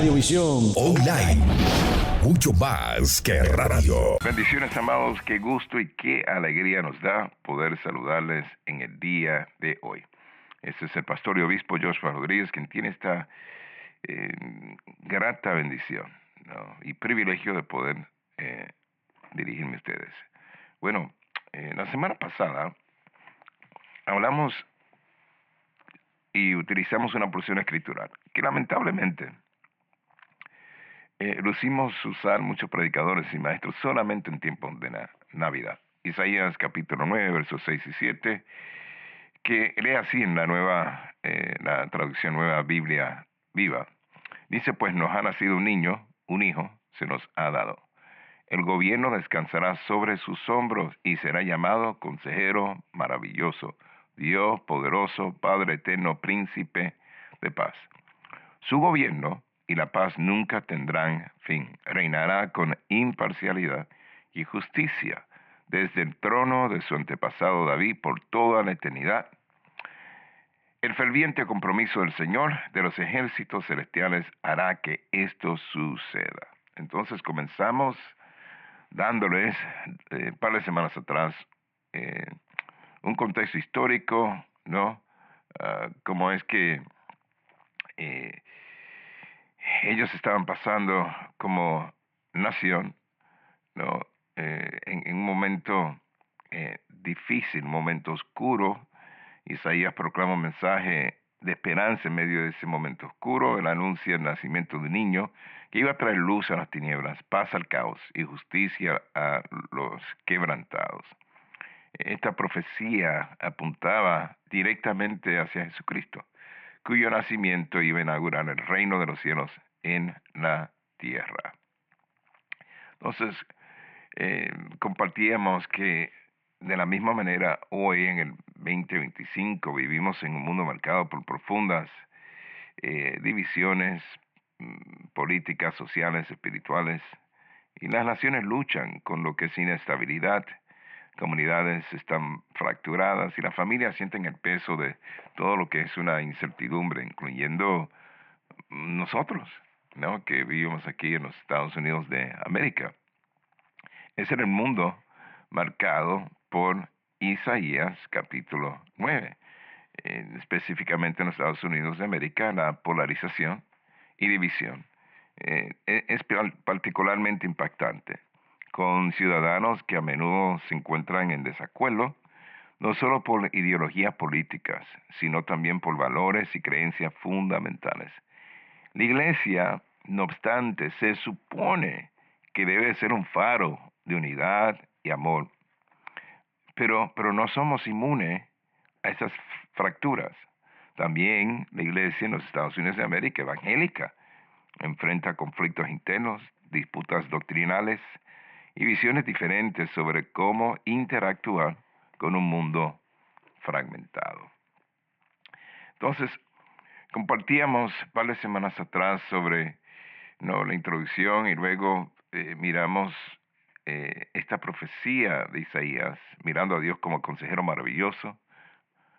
Radiovisión Online. Mucho más que radio. Bendiciones, amados. Qué gusto y qué alegría nos da poder saludarles en el día de hoy. Este es el pastor y obispo Joshua Rodríguez, quien tiene esta grata bendición, ¿no?, y privilegio de poder dirigirme a ustedes. Bueno, la semana pasada hablamos y utilizamos una porción escritural que lamentablemente lucimos usar muchos predicadores y maestros solamente en tiempos de Navidad. Isaías capítulo 9, versos 6 y 7, que lee así en la traducción Nueva Biblia Viva. Dice, pues nos ha nacido un niño, un hijo se nos ha dado. El gobierno descansará sobre sus hombros y será llamado Consejero Maravilloso, Dios Poderoso, Padre Eterno, Príncipe de Paz. Su gobierno y la paz nunca tendrán fin. Reinará con imparcialidad y justicia desde el trono de su antepasado David por toda la eternidad. El ferviente compromiso del Señor de los ejércitos celestiales hará que esto suceda. Entonces comenzamos dándoles, un par de semanas atrás, un contexto histórico, ¿no? Cómo es que ellos estaban pasando como nación, ¿no?, en un momento difícil, un momento oscuro. Isaías proclama un mensaje de esperanza en medio de ese momento oscuro. Él anuncia el nacimiento de un niño que iba a traer luz a las tinieblas, paz al caos y justicia a los quebrantados. Esta profecía apuntaba directamente hacia Jesucristo, cuyo nacimiento iba a inaugurar el reino de los cielos en la tierra. Entonces, compartíamos que de la misma manera hoy en el 2025 vivimos en un mundo marcado por profundas divisiones políticas, sociales, espirituales, y las naciones luchan con lo que es inestabilidad. Comunidades están fracturadas y las familias sienten el peso de todo lo que es una incertidumbre, incluyendo nosotros, ¿no?, que vivimos aquí en los Estados Unidos de América. Ese era el mundo marcado por Isaías capítulo 9. Específicamente en los Estados Unidos de América, la polarización y división es particularmente impactante, con ciudadanos que a menudo se encuentran en desacuerdo, no solo por ideologías políticas, sino también por valores y creencias fundamentales. La iglesia, no obstante, se supone que debe ser un faro de unidad y amor, pero no somos inmunes a esas fracturas. También la iglesia en los Estados Unidos de América, evangélica, enfrenta conflictos internos, disputas doctrinales y visiones diferentes sobre cómo interactuar con un mundo fragmentado. Entonces, compartíamos un par de semanas atrás sobre, ¿no?, la introducción, y luego miramos esta profecía de Isaías, mirando a Dios como consejero maravilloso.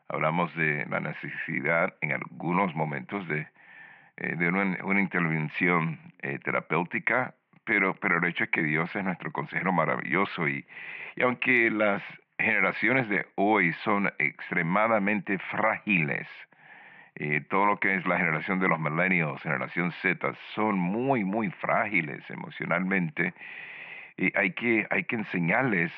Hablamos de la necesidad en algunos momentos de una intervención terapéutica, pero el hecho es que Dios es nuestro consejero maravilloso, y aunque las generaciones de hoy son extremadamente frágiles, todo lo que es la generación de los millennials, generación Z, son muy, muy frágiles emocionalmente, y hay que enseñarles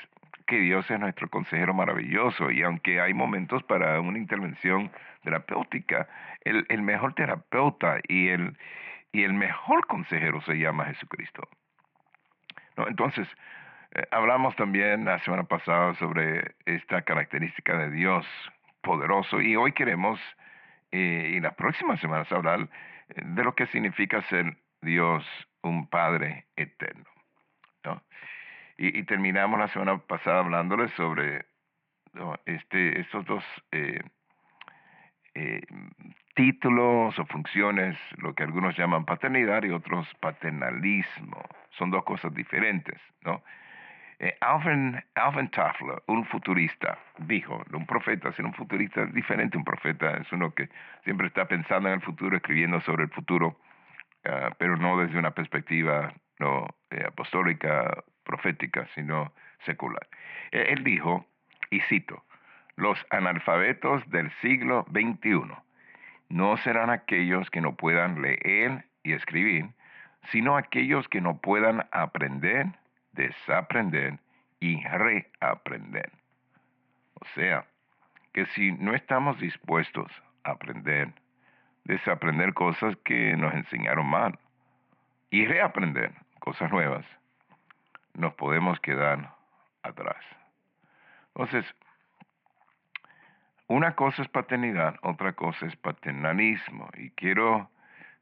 que Dios es nuestro consejero maravilloso, y aunque hay momentos para una intervención terapéutica, el mejor terapeuta y el mejor consejero se llama Jesucristo, ¿no? Entonces, hablamos también la semana pasada sobre esta característica de Dios poderoso, y hoy queremos, y las próximas semanas, hablar de lo que significa ser Dios un Padre eterno, ¿no? Y terminamos la semana pasada hablándoles sobre, ¿no?, estos dos títulos o funciones, lo que algunos llaman paternidad y otros paternalismo. Son dos cosas diferentes, ¿no? Alvin Toffler, un futurista, dijo, un profeta, ser un futurista es diferente. Un profeta es uno que siempre está pensando en el futuro, escribiendo sobre el futuro. pero no desde una perspectiva no apostólica, profética, sino secular. Él dijo, y cito, los analfabetos del siglo XXI no serán aquellos que no puedan leer y escribir, sino aquellos que no puedan aprender, desaprender y reaprender. O sea, que si no estamos dispuestos a aprender, desaprender cosas que nos enseñaron mal y reaprender cosas nuevas, nos podemos quedar atrás. Entonces, una cosa es paternidad, otra cosa es paternalismo. Y quiero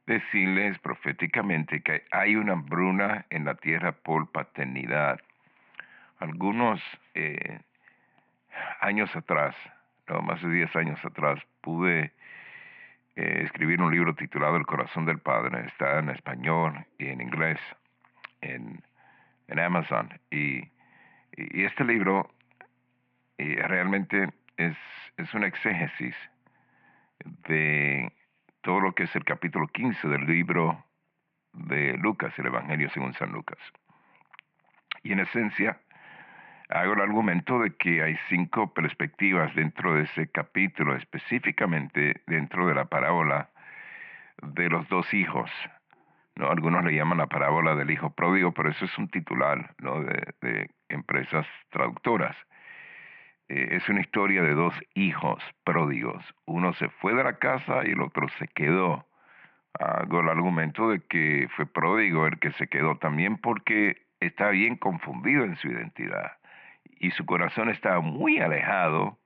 decirles proféticamente que hay una hambruna en la tierra por paternidad. Algunos años atrás, no, más de 10 años atrás, pude escribir un libro titulado El corazón del padre. Está en español y en inglés en Amazon. Y este libro realmente es un exégesis de todo lo que es el capítulo 15 del libro de Lucas, el Evangelio según San Lucas. Y en esencia, hago el argumento de que hay 5 perspectivas dentro de ese capítulo, específicamente dentro de la parábola de los 2 hijos. ¿No? Algunos le llaman la parábola del hijo pródigo, pero eso es un titular, ¿no? de empresas traductoras. Es una historia de 2 hijos pródigos. Uno se fue de la casa y el otro se quedó. Hago el argumento de que fue pródigo el que se quedó también porque está bien confundido en su identidad y su corazón estaba muy alejado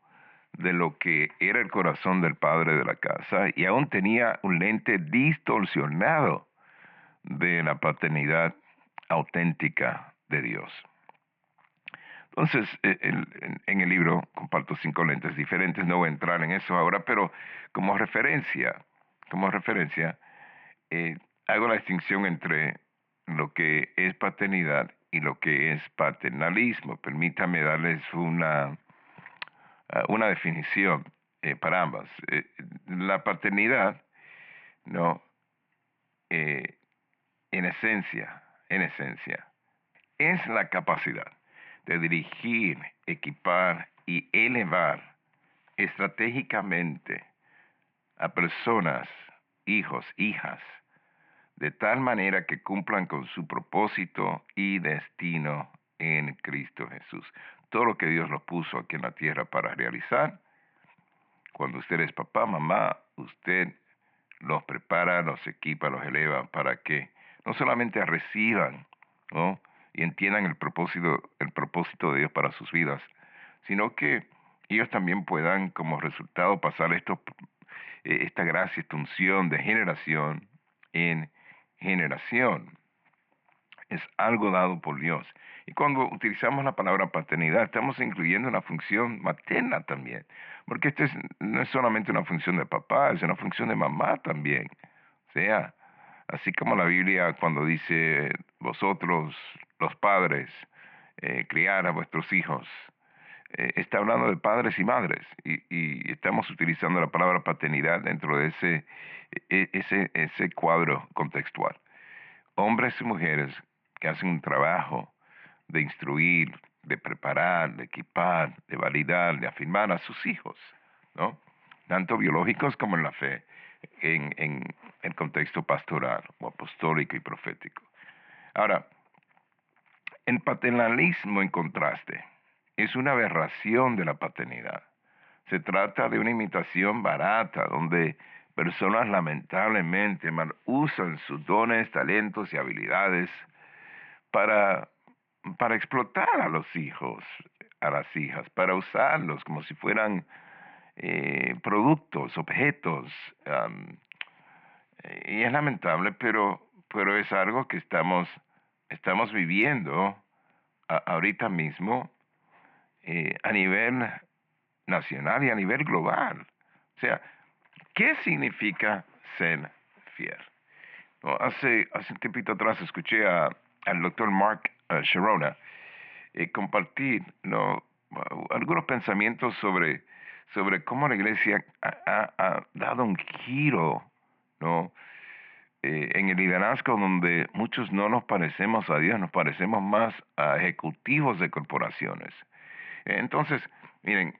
de lo que era el corazón del padre de la casa y aún tenía un lente distorsionado de la paternidad auténtica de Dios. Entonces, en el libro comparto 5 lentes diferentes, no voy a entrar en eso ahora, pero como referencia, hago la distinción entre lo que es paternidad y lo que es paternalismo. Permítame darles una definición para ambas. La paternidad, no, en esencia, es la capacidad de dirigir, equipar y elevar estratégicamente a personas, hijos, hijas, de tal manera que cumplan con su propósito y destino en Cristo Jesús. Todo lo que Dios los puso aquí en la tierra para realizar, cuando usted es papá, mamá, usted los prepara, los equipa, los eleva para que no solamente reciban, ¿no? y entiendan el propósito de Dios para sus vidas, sino que ellos también puedan como resultado pasar esta gracia, esta unción de generación en generación. Es algo dado por Dios. Y cuando utilizamos la palabra paternidad, estamos incluyendo una función materna también. Porque no es solamente una función de papá, es una función de mamá también. O sea, así como la Biblia cuando dice, vosotros, los padres, criar a vuestros hijos, está hablando de padres y madres. Y estamos utilizando la palabra paternidad dentro de ese cuadro contextual. Hombres y mujeres que hacen un trabajo de instruir, de preparar, de equipar, de validar, de afirmar a sus hijos, ¿no? Tanto biológicos como en la fe, en el contexto pastoral o apostólico y profético. Ahora, el paternalismo, en contraste, es una aberración de la paternidad. Se trata de una imitación barata, donde personas lamentablemente mal usan sus dones, talentos y habilidades para explotar a los hijos, a las hijas, para usarlos como si fueran productos, objetos. Y es lamentable, pero es algo que estamos viviendo ahorita mismo a nivel nacional y a nivel global. O sea, ¿qué significa ser fiel? No, hace un tiempito atrás escuché al doctor Mark Sharona compartir algunos pensamientos sobre cómo la iglesia ha dado un giro, ¿no? en el liderazgo donde muchos no nos parecemos a Dios, nos parecemos más a ejecutivos de corporaciones. Entonces, miren,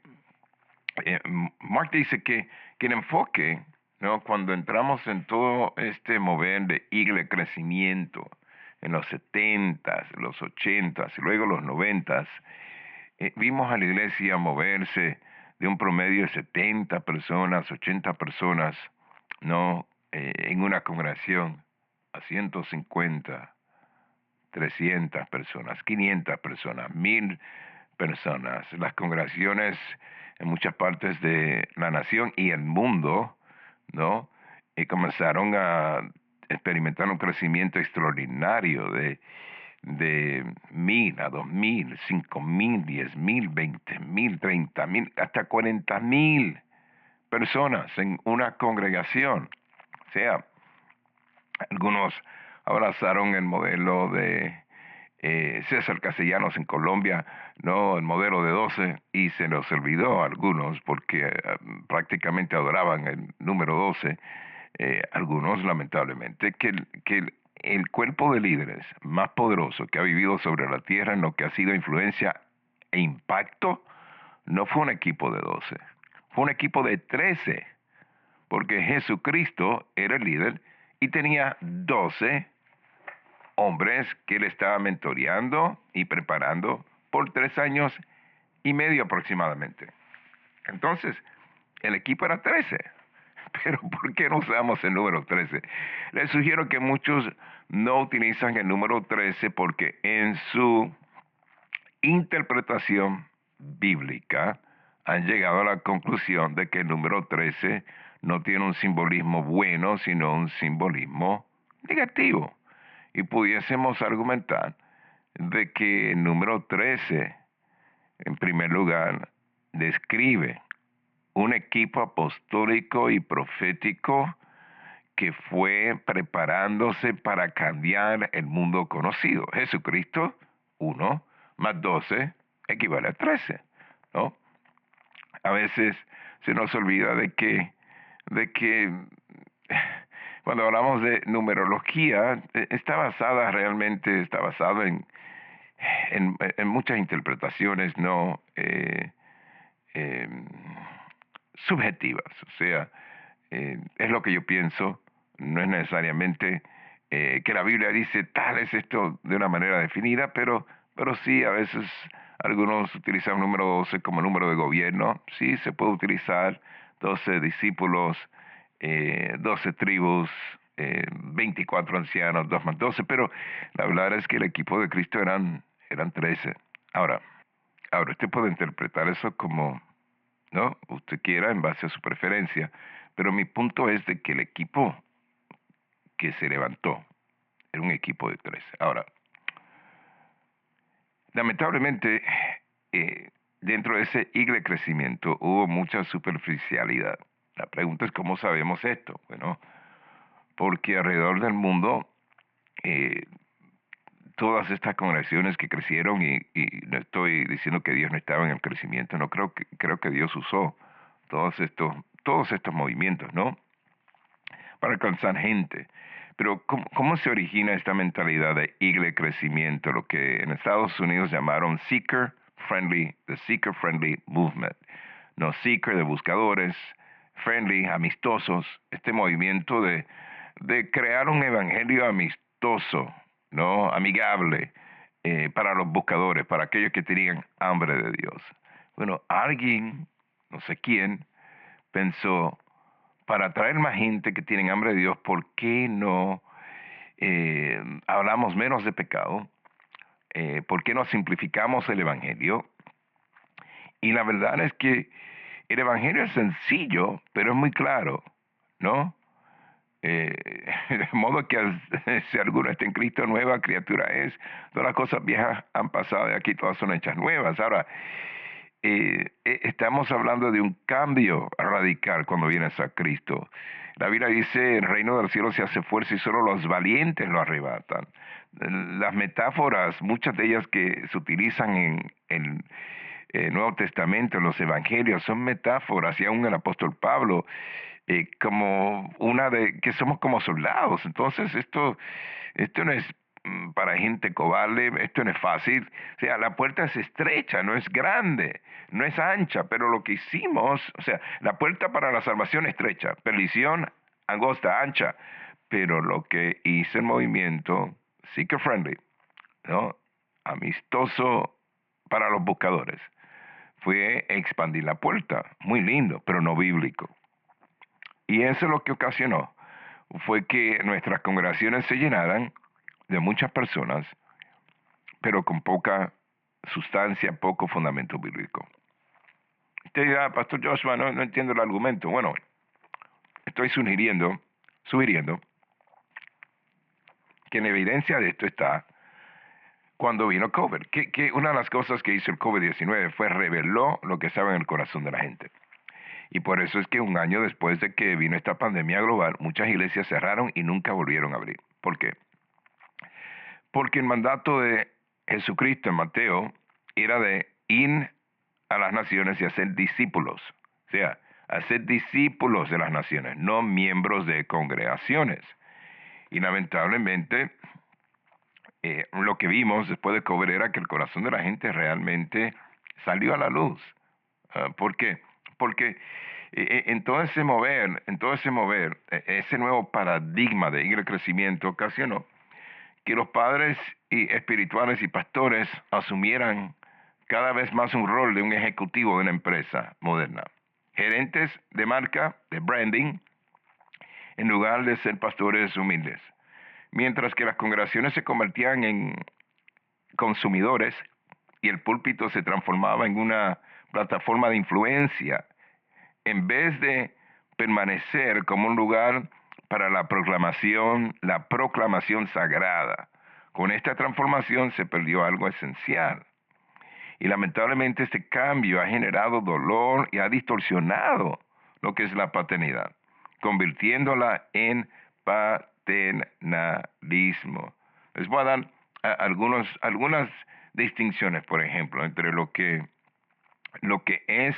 Mark dice que el enfoque, ¿no? Cuando entramos en todo este mover de iglesia crecimiento, en los 70s, los 80s y luego los 90s, vimos a la iglesia moverse de un promedio de 70 personas, 80 personas, ¿no? En una congregación, a 150, 300 personas, 500 personas, 1000 personas. Las congregaciones en muchas partes de la nación y el mundo, ¿no? Y comenzaron a experimentar un crecimiento extraordinario de 1000 a 2000, 5000, 10000, 20000, 30000, hasta 40000 personas en una congregación. O sea, algunos abrazaron el modelo de César Castellanos en Colombia, no el modelo de 12, y se nos olvidó a algunos porque prácticamente adoraban el número 12, algunos lamentablemente, el cuerpo de líderes más poderoso que ha vivido sobre la tierra en lo que ha sido influencia e impacto, no fue un equipo de 12, fue un equipo de 13, porque Jesucristo era el líder y tenía 12 hombres que él estaba mentoreando y preparando por 3 años y medio aproximadamente. Entonces, el equipo era 13. Pero ¿por qué no usamos el número 13? Les sugiero que muchos no utilizan el número 13 porque en su interpretación bíblica han llegado a la conclusión de que el número 13 no tiene un simbolismo bueno, sino un simbolismo negativo. Y pudiésemos argumentar de que el número 13, en primer lugar, describe un equipo apostólico y profético que fue preparándose para cambiar el mundo conocido. Jesucristo, 1 más 12 equivale a 13, ¿no? A veces se nos olvida de que cuando hablamos de numerología, está basada en muchas interpretaciones no subjetivas. O sea, es lo que yo pienso, no es necesariamente que la Biblia dice tal es esto de una manera definida, pero sí, a veces algunos utilizan el número 12 como número de gobierno. Sí, se puede utilizar 12 discípulos, 12 tribus, 24 ancianos, 2 más 12, pero la verdad es que el equipo de Cristo eran 13. Ahora, usted puede interpretar eso como, ¿no? Usted quiera en base a su preferencia, pero mi punto es de que el equipo que se levantó era un equipo de 13. Ahora, lamentablemente, dentro de ese iglesia crecimiento hubo mucha superficialidad. La pregunta es cómo sabemos esto. Bueno, porque alrededor del mundo todas estas congregaciones que crecieron, y no estoy diciendo que Dios no estaba en el crecimiento, no creo que Dios usó todos estos movimientos, ¿no? Para alcanzar gente. Pero ¿cómo se origina esta mentalidad de iglesia crecimiento, lo que en Estados Unidos llamaron the seeker friendly movement? No, seeker de buscadores, friendly, amistosos, este movimiento de crear un evangelio amistoso, ¿no? Amigable, para los buscadores, para aquellos que tenían hambre de Dios. Bueno, alguien, no sé quién, pensó, para atraer más gente que tienen hambre de Dios, ¿por qué no hablamos menos de pecado? ¿Por qué no simplificamos el evangelio? Y la verdad es que el evangelio es sencillo, pero es muy claro, ¿no? De modo que si alguno está en Cristo, nueva criatura es. Todas las cosas viejas han pasado de aquí, todas son hechas nuevas. Ahora, estamos hablando de un cambio radical cuando vienes a Cristo. La Biblia dice, el reino del cielo se hace fuerza y solo los valientes lo arrebatan. Las metáforas, muchas de ellas que se utilizan en el Nuevo Testamento, en los evangelios, son metáforas, y aún el apóstol Pablo como que somos como soldados. Entonces esto no es para gente cobarde, esto no es fácil. O sea, la puerta es estrecha, no es grande, no es ancha, pero lo que hicimos, o sea, la puerta para la salvación es estrecha, perdición angosta, ancha, pero lo que hizo el movimiento seeker friendly, ¿no? Amistoso para los buscadores, fue expandir la puerta, muy lindo, pero no bíblico. Y eso lo que ocasionó fue que nuestras congregaciones se llenaran de muchas personas, pero con poca sustancia, poco fundamento bíblico. Usted dirá, Pastor Joshua, no entiendo el argumento. Bueno, estoy sugiriendo que en evidencia de esto está cuando vino COVID, que una de las cosas que hizo el COVID-19 fue reveló lo que estaba en el corazón de la gente. Y por eso es que un año después de que vino esta pandemia global, muchas iglesias cerraron y nunca volvieron a abrir. ¿Por qué? Porque el mandato de Jesucristo en Mateo era de ir a las naciones y hacer discípulos. O sea, hacer discípulos de las naciones, no miembros de congregaciones. Y lamentablemente, lo que vimos después de COVID era que el corazón de la gente realmente salió a la luz. ¿Por qué? Porque en todo ese mover, ese nuevo paradigma de ir al crecimiento ocasionó que los padres espirituales y pastores asumieran cada vez más un rol de un ejecutivo de una empresa moderna. Gerentes de marca, de branding, en lugar de ser pastores humildes. Mientras que las congregaciones se convertían en consumidores y el púlpito se transformaba en una plataforma de influencia, en vez de permanecer como un lugar para la proclamación sagrada. Con esta transformación se perdió algo esencial. Y lamentablemente este cambio ha generado dolor y ha distorsionado lo que es la paternidad, convirtiéndola en paternalismo. Les voy a dar algunas distinciones, por ejemplo, entre lo que es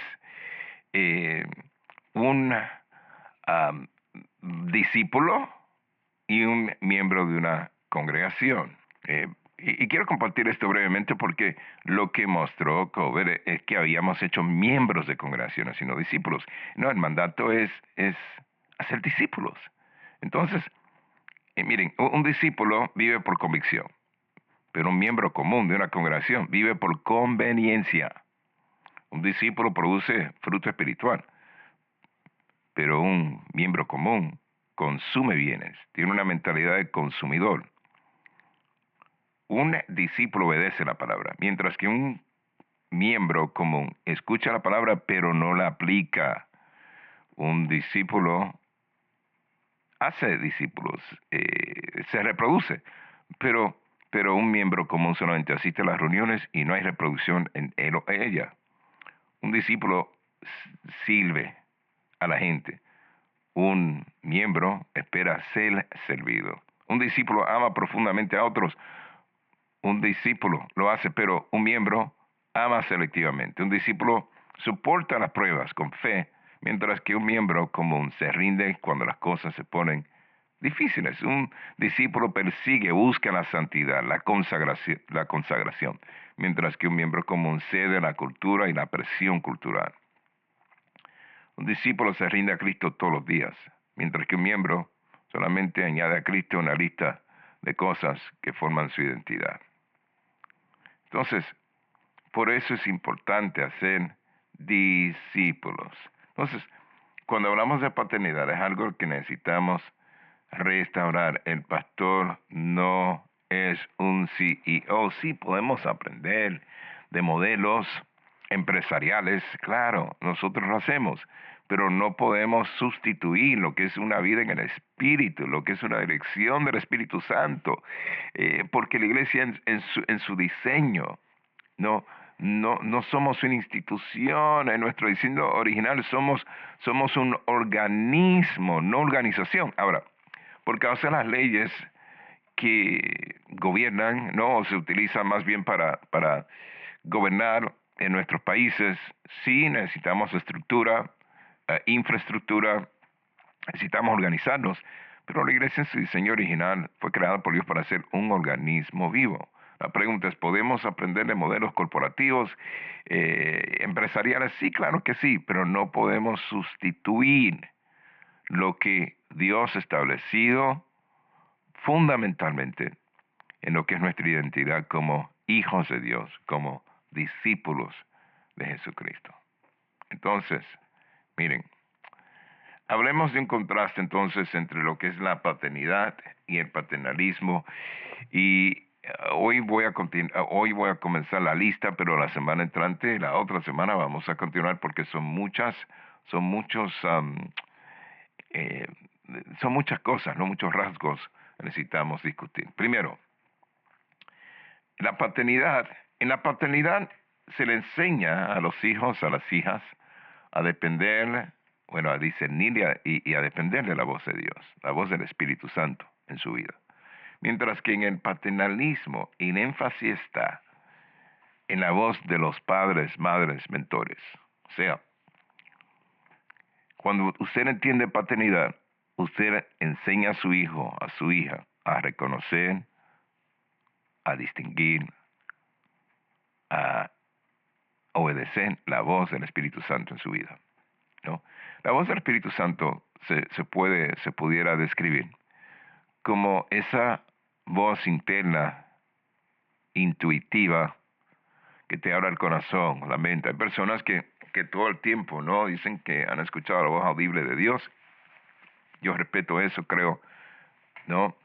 un discípulo y un miembro de una congregación. Y quiero compartir esto brevemente porque lo que mostró COVID es que habíamos hecho miembros de congregaciones y no discípulos. No, el mandato es hacer discípulos. Entonces, miren, un discípulo vive por convicción, pero un miembro común de una congregación vive por conveniencia. Un discípulo produce fruto espiritual, pero un miembro común consume bienes, tiene una mentalidad de consumidor. Un discípulo obedece la palabra, mientras que un miembro común escucha la palabra pero no la aplica. Un discípulo hace discípulos, se reproduce, pero un miembro común solamente asiste a las reuniones y no hay reproducción en él o ella. Un discípulo sirve a la gente. Un miembro espera ser servido. Un discípulo ama profundamente a otros. Un discípulo lo hace, pero un miembro ama selectivamente. Un discípulo soporta las pruebas con fe, mientras que un miembro común se rinde cuando las cosas se ponen difíciles. Un discípulo persigue, busca la santidad, la consagración, mientras que un miembro común cede a la cultura y la presión cultural. Un discípulo se rinde a Cristo todos los días, mientras que un miembro solamente añade a Cristo una lista de cosas que forman su identidad. Entonces, por eso es importante hacer discípulos. Entonces, cuando hablamos de paternidad, es algo que necesitamos restaurar. El pastor no es un CEO. Sí, podemos aprender de modelos empresariales, claro, nosotros lo hacemos, pero no podemos sustituir lo que es una vida en el Espíritu, lo que es una dirección del Espíritu Santo, porque la iglesia en su diseño no somos una institución. En nuestro diseño original somos un organismo, no organización. Ahora, por causa de las leyes que gobiernan, no se utilizan más bien para gobernar en nuestros países, sí necesitamos estructura, infraestructura, Necesitamos organizarnos, pero la iglesia en su diseño original fue creada por Dios para ser un organismo vivo. La pregunta es, ¿podemos aprender de modelos corporativos, empresariales? Sí, claro que sí, pero no podemos sustituir lo que Dios ha establecido fundamentalmente en lo que es nuestra identidad como hijos de Dios, como discípulos de Jesucristo. Entonces, miren, hablemos de un contraste entonces entre lo que es la paternidad y el paternalismo. Y hoy voy a comenzar la lista, pero la semana entrante, la otra semana vamos a continuar porque son muchas eh, cosas, no muchos rasgos que necesitamos discutir. Primero, la paternidad. En la paternidad se le enseña a los hijos, a las hijas, a depender, bueno, a discernir y a depender de la voz de Dios, la voz del Espíritu Santo en su vida. Mientras que en el paternalismo el énfasis está en la voz de los padres, madres, mentores. O sea, cuando usted entiende paternidad, usted enseña a su hijo, a su hija, a reconocer, a distinguir, a obedecer la voz del Espíritu Santo en su vida, ¿no? La voz del Espíritu Santo se pudiera describir como esa voz interna, intuitiva, que te abra el corazón, la mente. Hay personas que todo el tiempo, ¿no?, dicen que han escuchado la voz audible de Dios. Yo respeto eso, creo, ¿no?,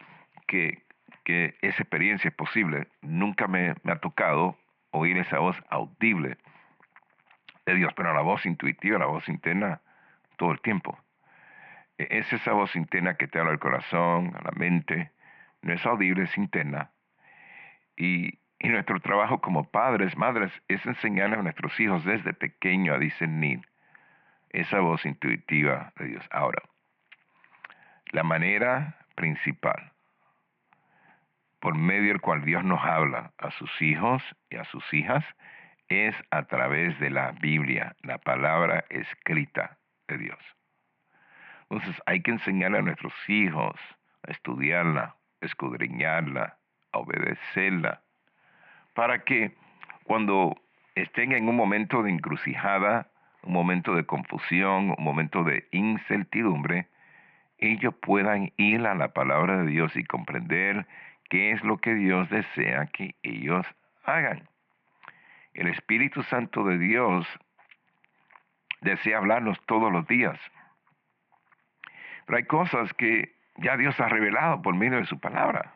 que esa experiencia es posible. Nunca me ha tocado oír esa voz audible de Dios, pero la voz intuitiva, la voz interna, todo el tiempo. Es esa voz interna que te habla el corazón, a la mente. No es audible, es interna. Y nuestro trabajo como padres, madres, es enseñarles a nuestros hijos desde pequeño a discernir esa voz intuitiva de Dios. Ahora, la manera principal por medio del cual Dios nos habla a sus hijos y a sus hijas es a través de la Biblia, la palabra escrita de Dios. Entonces hay que enseñarle a nuestros hijos a estudiarla, a escudriñarla, a obedecerla, para que cuando estén en un momento de encrucijada, un momento de confusión, un momento de incertidumbre, ellos puedan ir a la palabra de Dios y comprender qué es lo que Dios desea que ellos hagan. El Espíritu Santo de Dios desea hablarnos todos los días. Pero hay cosas que ya Dios ha revelado por medio de su palabra.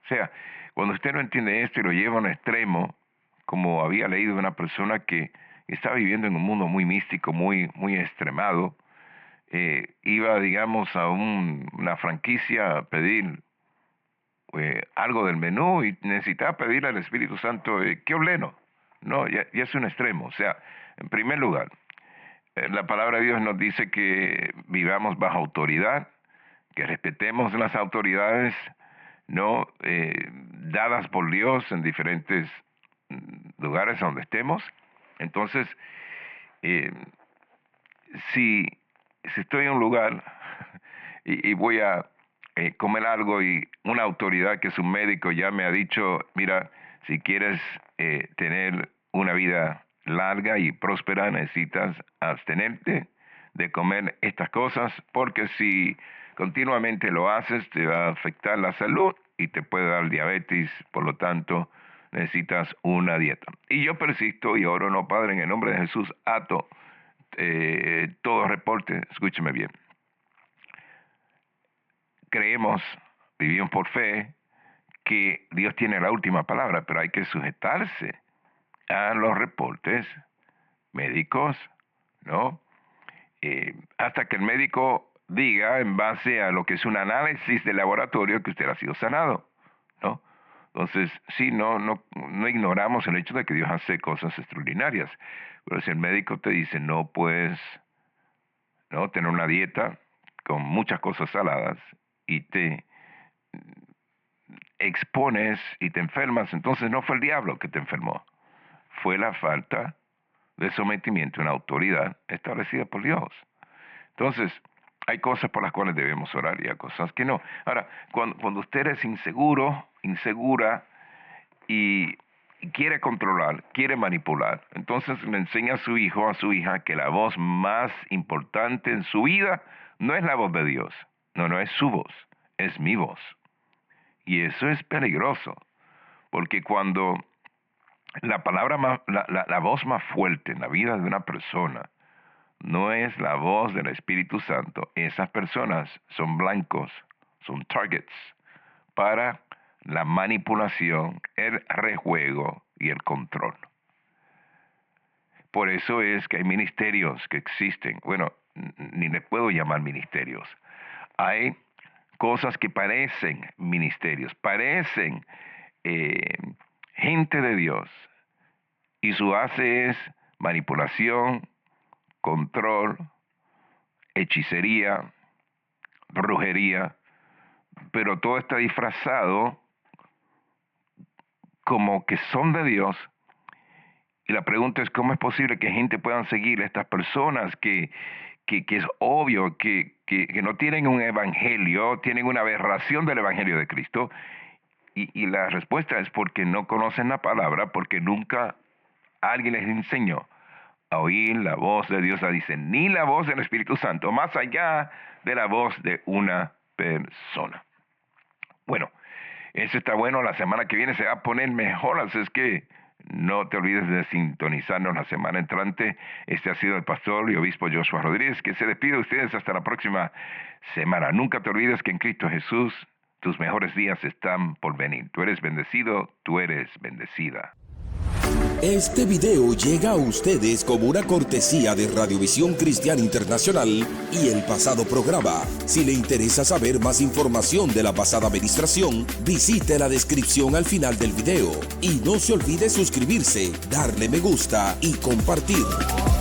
O sea, cuando usted no entiende esto y lo lleva a un extremo, como había leído de una persona que estaba viviendo en un mundo muy místico, muy extremado, iba, digamos, a una franquicia a pedir algo del menú y necesitaba pedirle al Espíritu Santo, ¿qué ordeno? No, ya es un extremo. O sea, en primer lugar, la palabra de Dios nos dice que vivamos bajo autoridad, que respetemos las autoridades, no dadas por Dios en diferentes lugares donde estemos. Entonces, si estoy en un lugar y voy a comer algo y una autoridad que es un médico ya me ha dicho, mira, si quieres tener una vida larga y próspera, necesitas abstenerte de comer estas cosas, porque si continuamente lo haces, te va a afectar la salud y te puede dar diabetes, por lo tanto, necesitas una dieta. Y yo persisto y oro, no, Padre, en el nombre de Jesús, ato todo reporte, escúcheme bien. Creemos, vivimos por fe, que Dios tiene la última palabra, pero hay que sujetarse a los reportes médicos, ¿no? Hasta que el médico diga, en base a lo que es un análisis de laboratorio, que usted ha sido sanado, ¿no? Entonces, sí, no ignoramos el hecho de que Dios hace cosas extraordinarias, pero si el médico te dice, no puedes, ¿no?, tener una dieta con muchas cosas saladas y te expones y te enfermas, entonces no fue el diablo que te enfermó, fue la falta de sometimiento a una autoridad establecida por Dios. Entonces, Hay cosas por las cuales debemos orar y hay cosas que no. Ahora, cuando usted es inseguro, insegura y quiere controlar, quiere manipular, entonces le enseña a su hijo, a su hija, que la voz más importante en su vida no es la voz de Dios. No es su voz, es mi voz. Y eso es peligroso, porque cuando la voz más fuerte en la vida de una persona no es la voz del Espíritu Santo, esas personas son blancos, son targets para la manipulación, el rejuego y el control. Por eso es que hay ministerios que existen. Bueno, ni les puedo llamar ministerios. Hay cosas que parecen ministerios, parecen gente de Dios, y su hace es manipulación, control, hechicería, brujería, pero todo está disfrazado como que son de Dios. Y la pregunta es, ¿cómo es posible que gente puedan seguir a estas personas que es obvio que no tienen un evangelio, tienen una aberración del evangelio de Cristo? Y la respuesta es porque no conocen la palabra, porque nunca alguien les enseñó a oír la voz de Dios, dice, ni la voz del Espíritu Santo, más allá de la voz de una persona. Bueno, eso está bueno, la semana que viene se va a poner mejor, así es que no te olvides de sintonizarnos la semana entrante. Este ha sido el pastor y obispo Joshua Rodríguez, que se despide de ustedes hasta la próxima semana. Nunca te olvides que en Cristo Jesús tus mejores días están por venir. Tú eres bendecido, tú eres bendecida. Este video llega a ustedes como una cortesía de Radiovisión Cristiana Internacional y el pasado programa. Si le interesa saber más información de la pasada administración, visite la descripción al final del video. Y no se olvide suscribirse, darle me gusta y compartir.